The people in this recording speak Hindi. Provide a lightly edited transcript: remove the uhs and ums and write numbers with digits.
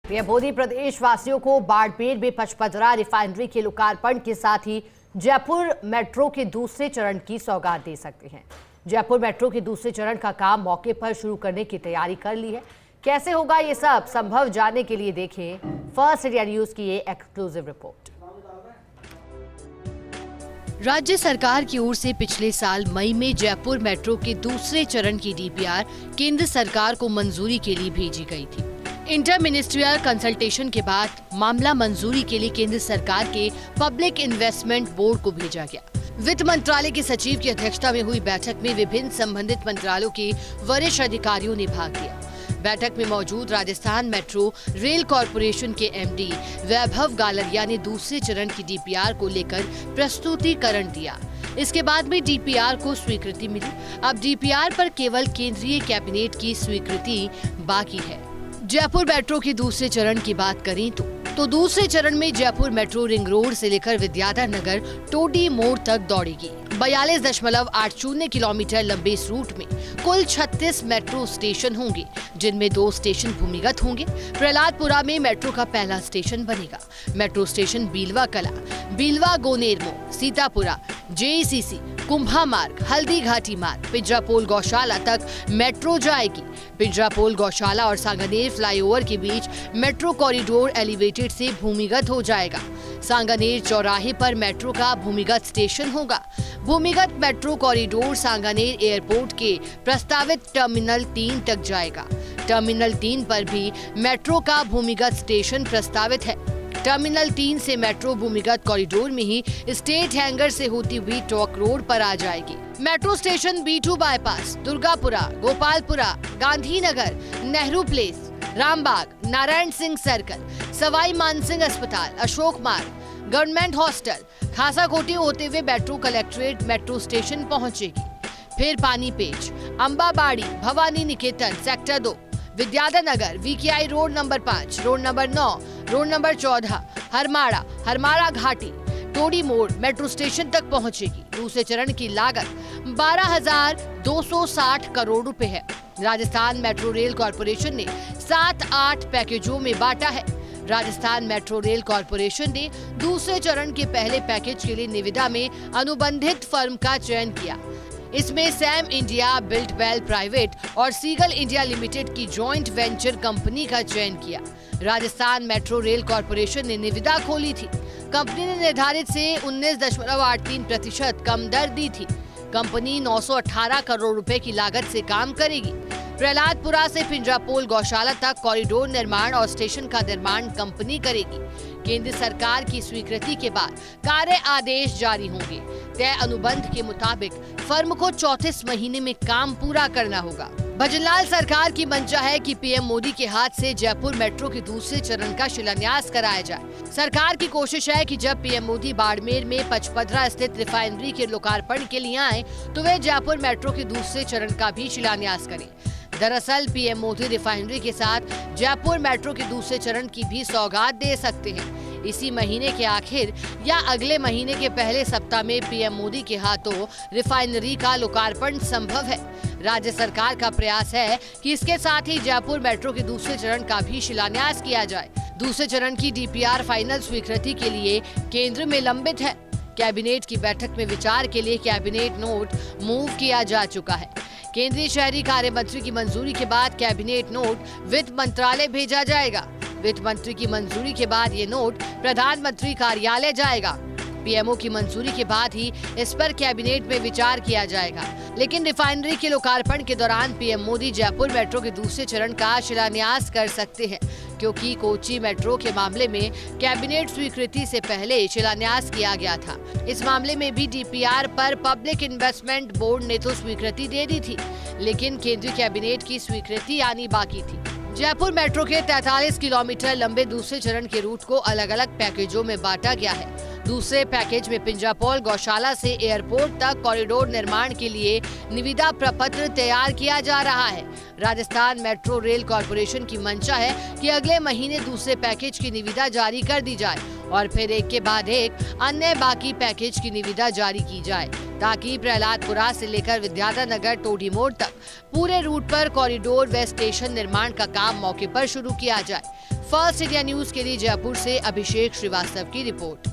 पीएम मोदी प्रदेशवासियों को बाड़मेर में पचपदरा रिफाइनरी के लोकार्पण के साथ ही जयपुर मेट्रो के दूसरे चरण की सौगात दे सकते हैं। जयपुर मेट्रो के दूसरे चरण का काम मौके पर शुरू करने की तैयारी कर ली है। कैसे होगा ये सब संभव जानने के लिए देखें फर्स्ट इंडिया न्यूज की ये एक्सक्लूसिव रिपोर्ट। राज्य सरकार की ओर से पिछले साल मई में जयपुर मेट्रो के दूसरे चरण की डीपीआर केंद्र सरकार को मंजूरी के लिए भेजी गई थी। इंटर मिनिस्ट्रियल कंसल्टेशन के बाद मामला मंजूरी के लिए केंद्र सरकार के पब्लिक इन्वेस्टमेंट बोर्ड को भेजा गया। वित्त मंत्रालय के सचिव की अध्यक्षता में हुई बैठक में विभिन्न संबंधित मंत्रालयों के वरिष्ठ अधिकारियों ने भाग लिया। बैठक में मौजूद राजस्थान मेट्रो रेल कॉरपोरेशन के एमडी वैभव गालरिया ने दूसरे चरण की डीपीआर को लेकर प्रस्तुतिकरण दिया। इसके बाद में डीपीआर को स्वीकृति मिली। अब डीपीआर पर केवल केंद्रीय कैबिनेट की स्वीकृति बाकी है। जयपुर मेट्रो के दूसरे चरण की बात करें तो दूसरे चरण में जयपुर मेट्रो रिंग रोड से लेकर विद्याधर नगर टोडी मोड़ तक दौड़ेगी। 42.80 किलोमीटर लंबे इस रूट में कुल 36 मेट्रो स्टेशन होंगे, जिनमें 2 स्टेशन भूमिगत होंगे। प्रहलादपुरा में मेट्रो का पहला स्टेशन बनेगा। मेट्रो स्टेशन बीलवा कला, बीलवा गोनेरमो, सीतापुरा, जेईसीसी, कुंभा मार्ग, हल्दी घाटी मार्ग, पिंजरापोल गौशाला तक मेट्रो जाएगी। पिंजरापोल गौशाला और सांगानेर फ्लाईओवर के बीच मेट्रो कॉरिडोर एलिवेटेड से भूमिगत हो जाएगा। सांगानेर चौराहे पर मेट्रो का भूमिगत स्टेशन होगा। भूमिगत मेट्रो कॉरिडोर सांगानेर एयरपोर्ट के प्रस्तावित टर्मिनल 3 तक जाएगा। टर्मिनल 3 पर भी मेट्रो का भूमिगत स्टेशन प्रस्तावित है। टर्मिनल 3 से मेट्रो भूमिगत कॉरिडोर में ही स्टेट हैंगर से होती हुई टॉक रोड पर आ जाएगी। Metro station B2 bypass, Durgapura, Gopalpura, Gandhinagar, Nehru place, Rambagh, Narayan Singh circle, Sawai Mansingh अस्पताल, अशोक मार्ग, गवर्नमेंट हॉस्टल, खासाकोटी होते हुए मेट्रो कलेक्ट्रेट मेट्रो स्टेशन पहुंचेगी। फिर पानी पेच, अंबाबाड़ी, भवानी निकेतन, sector 2, Vidyadhar Nagar, VKI road number 5, road number 9, road number 14, Harmada, Harmada घाटी, टोडी मोड़ मेट्रो स्टेशन तक पहुंचेगी। दूसरे चरण की लागत 12,260 करोड़ रुपए है। राजस्थान मेट्रो रेल कॉरपोरेशन ने 7-8 पैकेजों में बांटा है। राजस्थान मेट्रो रेल कॉरपोरेशन ने दूसरे चरण के पहले पैकेज के लिए निविदा में अनुबंधित फर्म का चयन किया। इसमें सैम इंडिया बिल्डवेल प्राइवेट और सीगल इंडिया लिमिटेड की जॉइंट वेंचर कंपनी का चयन किया। राजस्थान मेट्रो रेल कॉरपोरेशन ने निविदा खोली थी। कंपनी ने निर्धारित से 19.83% कम दर दी थी। कंपनी 918 करोड़ रुपए की लागत से काम करेगी। प्रहलादपुरा से पिंजरापोल गौशाला तक कॉरिडोर निर्माण और स्टेशन का निर्माण कंपनी करेगी। केंद्र सरकार की स्वीकृति के बाद कार्य आदेश जारी होंगे। तय अनुबंध के मुताबिक फर्म को 34 महीने में काम पूरा करना होगा। भजनलाल सरकार की मंशा है कि पीएम मोदी के हाथ से जयपुर मेट्रो के दूसरे चरण का शिलान्यास कराया जाए। सरकार की कोशिश है कि जब पीएम मोदी बाड़मेर में पचपदरा स्थित रिफाइनरी के लोकार्पण के लिए आए तो वे जयपुर मेट्रो के दूसरे चरण का भी शिलान्यास करें। दरअसल पीएम मोदी रिफाइनरी के साथ जयपुर मेट्रो के दूसरे चरण की भी सौगात दे सकते हैं। इसी महीने के आखिर या अगले महीने के पहले सप्ताह में पीएम मोदी के हाथों रिफाइनरी का लोकार्पण संभव है। राज्य सरकार का प्रयास है कि इसके साथ ही जयपुर मेट्रो के दूसरे चरण का भी शिलान्यास किया जाए। दूसरे चरण की डीपीआर फाइनल स्वीकृति के लिए केंद्र में लंबित है। कैबिनेट की बैठक में विचार के लिए कैबिनेट नोट मूव किया जा चुका है। केंद्रीय शहरी कार्य मंत्री की मंजूरी के बाद कैबिनेट नोट वित्त मंत्रालय भेजा जाएगा। वित्त मंत्री की मंजूरी के बाद ये नोट प्रधानमंत्री कार्यालय जाएगा। पीएमओ की मंजूरी के बाद ही इस पर कैबिनेट में विचार किया जाएगा। लेकिन रिफाइनरी के लोकार्पण के दौरान पीएम मोदी जयपुर मेट्रो के दूसरे चरण का शिलान्यास कर सकते हैं, क्योंकि कोची मेट्रो के मामले में कैबिनेट स्वीकृति से पहले शिलान्यास किया गया था। इस मामले में भी डीपीआर पर पब्लिक इन्वेस्टमेंट बोर्ड ने तो स्वीकृति दे दी थी, लेकिन केंद्रीय कैबिनेट की स्वीकृति आनी बाकी थी। जयपुर मेट्रो के 43 किलोमीटर लंबे दूसरे चरण के रूट को अलग अलग पैकेजों में बांटा गया है। दूसरे पैकेज में पिंजरापोल गौशाला से एयरपोर्ट तक कॉरिडोर निर्माण के लिए निविदा प्रपत्र तैयार किया जा रहा है। राजस्थान मेट्रो रेल कॉरपोरेशन की मंशा है कि अगले महीने दूसरे पैकेज की निविदा जारी कर दी जाए और फिर एक के बाद एक अन्य बाकी पैकेज की निविदा जारी की जाए, ताकि प्रहलादपुरा से लेकर विद्याधर नगर टोडी मोड़ तक पूरे रूट पर कॉरिडोर व स्टेशन निर्माण का काम मौके पर शुरू किया जाए। फर्स्ट इंडिया न्यूज के लिए जयपुर से अभिषेक श्रीवास्तव की रिपोर्ट।